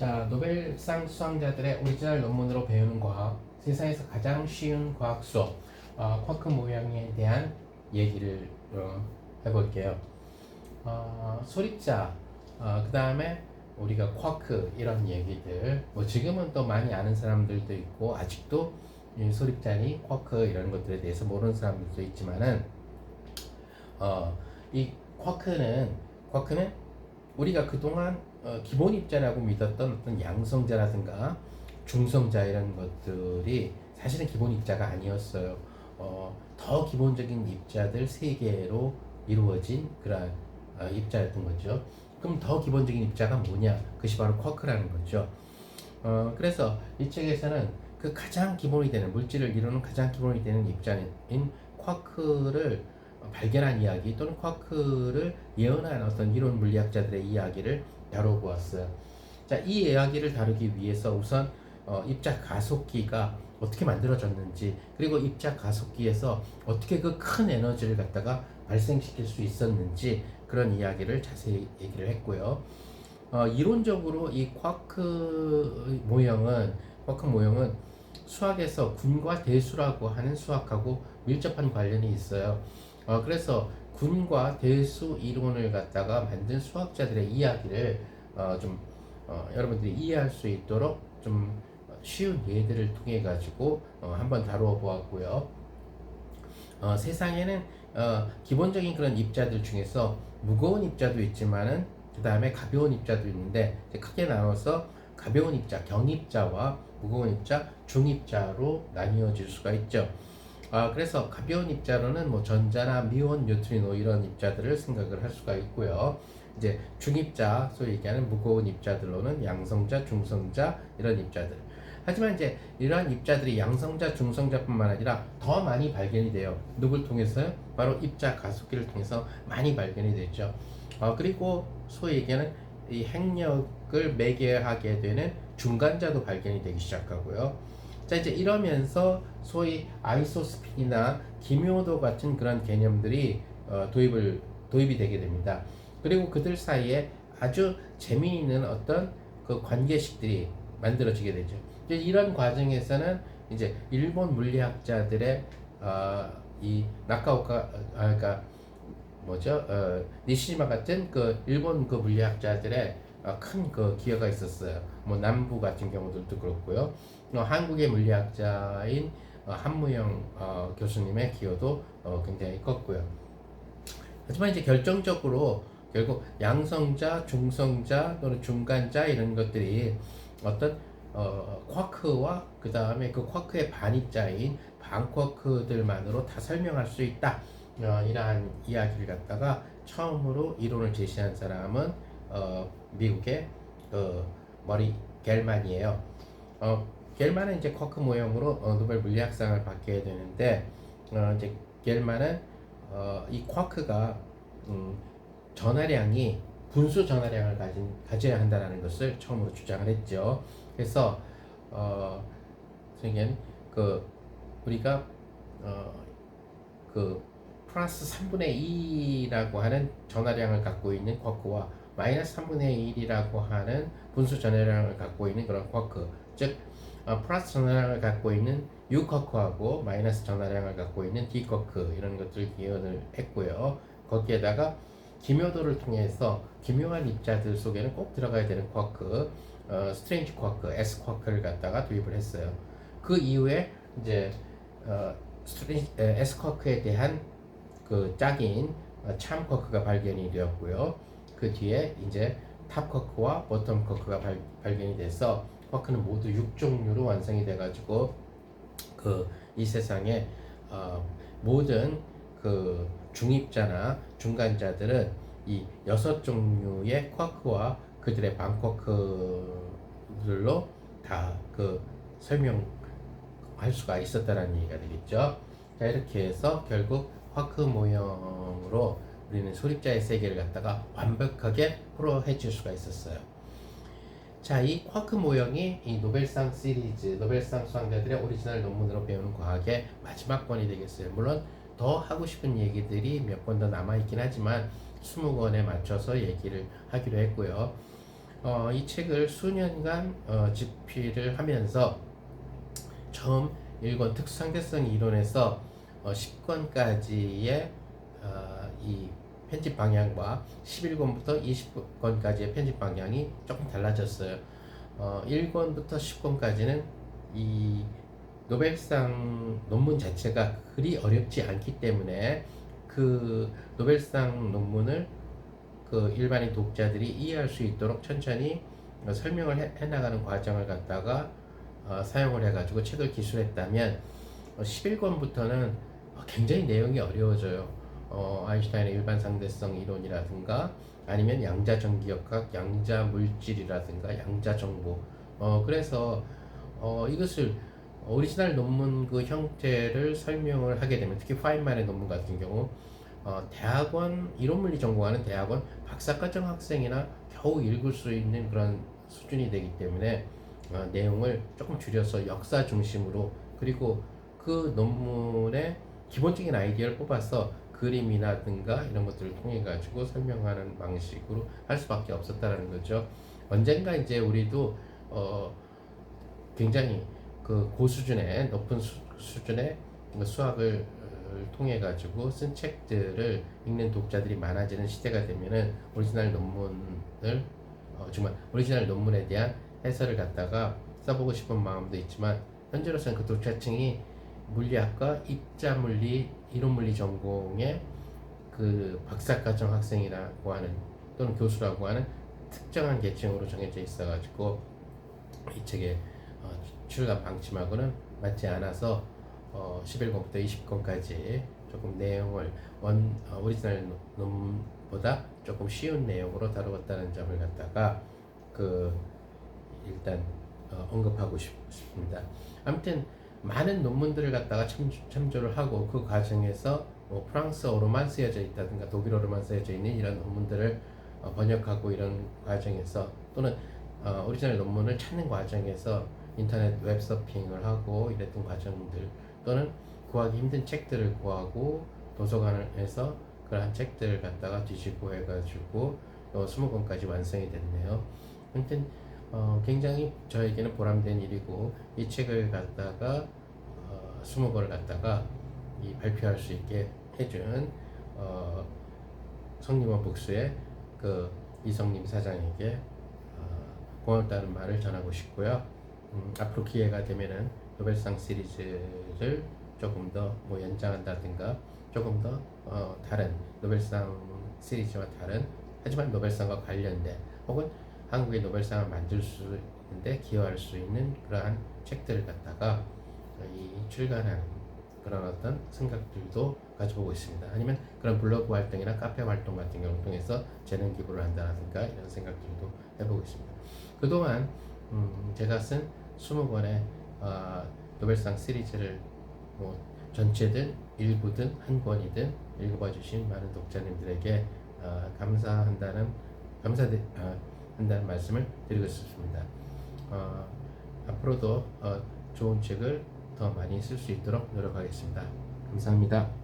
자, 노벨상 수상자들의 오리지널 논문으로 배우는 과학, 세상에서 가장 쉬운 과학 수업, 쿼크 모형에 대한 얘기를 해볼게요. 소립자, 그 다음에 우리가 쿼크 이런 얘기들, 뭐 지금은 또 많이 아는 사람들도 있고 아직도 이 소립자니 쿼크 이런 것들에 대해서 모르는 사람들도 있지만은 이 쿼크는 우리가 그동안 기본 입자라고 믿었던 어떤 양성자라든가 중성자 이런 것들이 사실은 기본 입자가 아니었어요. 더 기본적인 입자들 3개로 이루어진 그런 입자였던 거죠. 그럼 더 기본적인 입자가 뭐냐? 그것이 바로 쿼크라는 거죠. 그래서 이 책에서는 그 가장 기본이 되는 물질을 이루는 가장 기본이 되는 입자인 쿼크를 발견한 이야기 또는 쿼크를 예언한 어떤 이론 물리학자들의 이야기를 다뤄보았어요. 자, 이 이야기를 다루기 위해서 우선 입자 가속기가 어떻게 만들어졌는지, 그리고 입자 가속기에서 어떻게 그 큰 에너지를 갖다가 발생시킬 수 있었는지 그런 이야기를 자세히 얘기를 했고요. 이론적으로 이 쿼크 모형은 수학에서 군과 대수라고 하는 수학하고 밀접한 관련이 있어요. 그래서 군과 대수 이론을 갖다가 만든 수학자들의 이야기를 여러분들이 이해할 수 있도록 좀 쉬운 예들을 통해 가지고 한번 다루어 보았고요. 세상에는 기본적인 그런 입자들 중에서 무거운 입자도 있지만은 그 다음에 가벼운 입자도 있는데 크게 나눠서 가벼운 입자, 경입자와 무거운 입자, 중입자로 나뉘어질 수가 있죠. 그래서 가벼운 입자로는 뭐 전자나 미온, 뉴트리노 이런 입자들을 생각을 할 수가 있고요. 이제 중입자, 소위 얘기하는 무거운 입자들로는 양성자, 중성자 이런 입자들. 하지만 이제 이러한 입자들이 양성자, 중성자뿐만 아니라 더 많이 발견이 돼요. 누굴 통해서요? 바로 입자 가속기를 통해서 많이 발견이 됐죠. 그리고 소위 얘기하는 이 핵력을 매개하게 되는 중간자도 발견이 되기 시작하고요. 자, 이제 이러면서 소위 아이소스핀이나 기묘도 같은 그런 개념들이 도입이 되게 됩니다. 그리고 그들 사이에 아주 재미있는 어떤 그 관계식들이 만들어지게 되죠. 이제 이런 과정에서는 이제 일본 물리학자들의 이 나카오카 그러니까 뭐죠? 니시지마 같은 그 일본 그 물리학자들의 큰 그 기여가 있었어요. 뭐 남부 같은 경우들도 그렇고요. 한국의 물리학자인 한무영 교수님의 기여도 굉장히 컸고요. 하지만 이제 결정적으로 결국 양성자, 중성자 또는 중간자 이런 것들이 어떤 쿼크와 그 다음에 그 쿼크의 반입자인 반쿼크들만으로 다 설명할 수 있다. 이러한 이야기를 갖다가 처음으로 이론을 제시한 사람은 미국의 머리 겔만이에요. 겔만은 이제 쿼크 모형으로 노벨 물리학상을 받게 되는데 이제 겔만은 이 쿼크가 전하량이 분수 전하량을 가져야 한다는 것을 처음으로 주장을 했죠. 그래서 선생님 우리가 플러스 3분의 2라고 하는 전하량을 갖고 있는 쿼크와 마이너스 3분의 1이라고 하는 분수 전하량을 갖고 있는 그런 쿼크, 즉 플러스 전하량을 갖고 있는 U 쿼크하고 마이너스 전하량을 갖고 있는 D 쿼크 이런 것들을 기원을 했고요. 거기에다가 기묘도를 통해서 기묘한 입자들 속에는 꼭 들어가야 되는 쿼크, 스트레인지 쿼크, S 쿼크를 갖다가 도입을 했어요. 그 이후에 이제 S 쿼크에 대한 그 짝인 참 쿼크가 발견이 되었고요. 그 뒤에 이제 탑 쿼크와 버텀 쿼크가 발견이 돼서 쿼크는 모두 6종류로 완성이 돼가지고 이 세상에 모든 그 중입자나 중간자들은 이 6종류의 쿼크와 그들의 반쿼크들로 다 설명할 수가 있었다는 얘기가 되겠죠. 자, 이렇게 해서 결국 쿼크 모형으로 우리는 소립자의 세계를 갖다가 완벽하게 풀어헤칠 수가 있었어요. 자, 이 쿼크 모형이 이 노벨상 시리즈, 노벨상 수상자들의 오리지널 논문으로 배우는 과학의 마지막 권이 되겠어요. 물론 더 하고 싶은 얘기들이 몇 권 더 남아있긴 하지만 20권에 맞춰서 얘기를 하기로 했고요. 이 책을 수년간 집필을 하면서 처음 1권 특수상대성 이론에서 10권까지의 이 편집 방향과 11권부터 20권까지의 편집 방향이 조금 달라졌어요. 1권부터 10권까지는 이 노벨상 논문 자체가 그리 어렵지 않기 때문에 그 노벨상 논문을 그 일반인 독자들이 이해할 수 있도록 천천히 설명을 해나가는 과정을 갖다가 사용을 해가지고 책을 기술했다면 11권부터는 굉장히 내용이 어려워져요. 아인슈타인의 일반 상대성 이론이라든가 아니면 양자 전기역학, 양자 물질이라든가 양자 정보. 그래서 이것을 오리지널 논문 그 형태를 설명을 하게 되면 특히 파인만의 논문 같은 경우 대학원 이론물리 전공하는 대학원 박사과정 학생이나 겨우 읽을 수 있는 그런 수준이 되기 때문에 내용을 조금 줄여서 역사 중심으로 그리고 그 논문의 기본적인 아이디어를 뽑아서 그림이라든가 이런 것들을 통해 가지고 설명하는 방식으로 할 수밖에 없었다라는 거죠. 언젠가 이제 우리도 굉장히 그 고수준의 높은 수준의 수학을 통해 가지고 쓴 책들을 읽는 독자들이 많아지는 시대가 되면은 오리지널 논문을 정말 오리지널 논문에 대한 해설을 갖다가 써보고 싶은 마음도 있지만 현재로서는 그 독자층이 물리학과 입자물리 이론물리 전공의 그 박사과정 학생이라고 하는 또는 교수라고 하는 특정한 계층으로 정해져 있어 가지고 이 책의 출간 방침하고는 맞지 않아서 11권부터 20권까지 조금 내용을 오리지널 논보다 조금 쉬운 내용으로 다루었다는 점을 갖다가 그 일단 언급하고 싶습니다. 아무튼 많은 논문들을 갖다가 참조를 하고 그 과정에서 뭐 프랑스어로만 쓰여져 있다든가 독일어로만 쓰여져 있는 이런 논문들을 번역하고 이런 과정에서 또는 오리지널 논문을 찾는 과정에서 인터넷 웹서핑을 하고 이랬던 과정들 또는 구하기 힘든 책들을 구하고 도서관에서 그러한 책들을 갖다가 뒤집고 해가지고 20권까지 완성이 됐네요. 아무튼 굉장히 저에게는 보람된 일이고 이 책을 갖다가 20권을 갖다가 발표할 수 있게 해준 성림원 북스의 그 이성림 사장에게 고맙다는 말을 전하고 싶고요. 앞으로 기회가 되면은 노벨상 시리즈를 조금 더 뭐 연장한다든가 조금 더 다른 노벨상 시리즈와 다른 하지만 노벨상과 관련된 혹은 한국의 노벨상을 만들 수 있는데 기여할 수 있는 그러한 책들을 갖다가 출간하는 그런 어떤 생각들도 가져보고 있습니다. 아니면 그런 블로그 활동이나 카페 활동 같은 경우를 통해서 재능 기부를 한다든가 이런 생각들도 해보고 있습니다. 그동안 제가 쓴 20권의 노벨상 시리즈를 뭐 전체든 일부든 한 권이든 읽어봐 주신 많은 독자님들에게 감사한다는 말씀을 드리고 싶습니다. 앞으로도 좋은 책을 더 많이 쓸 수 있도록 노력하겠습니다. 감사합니다.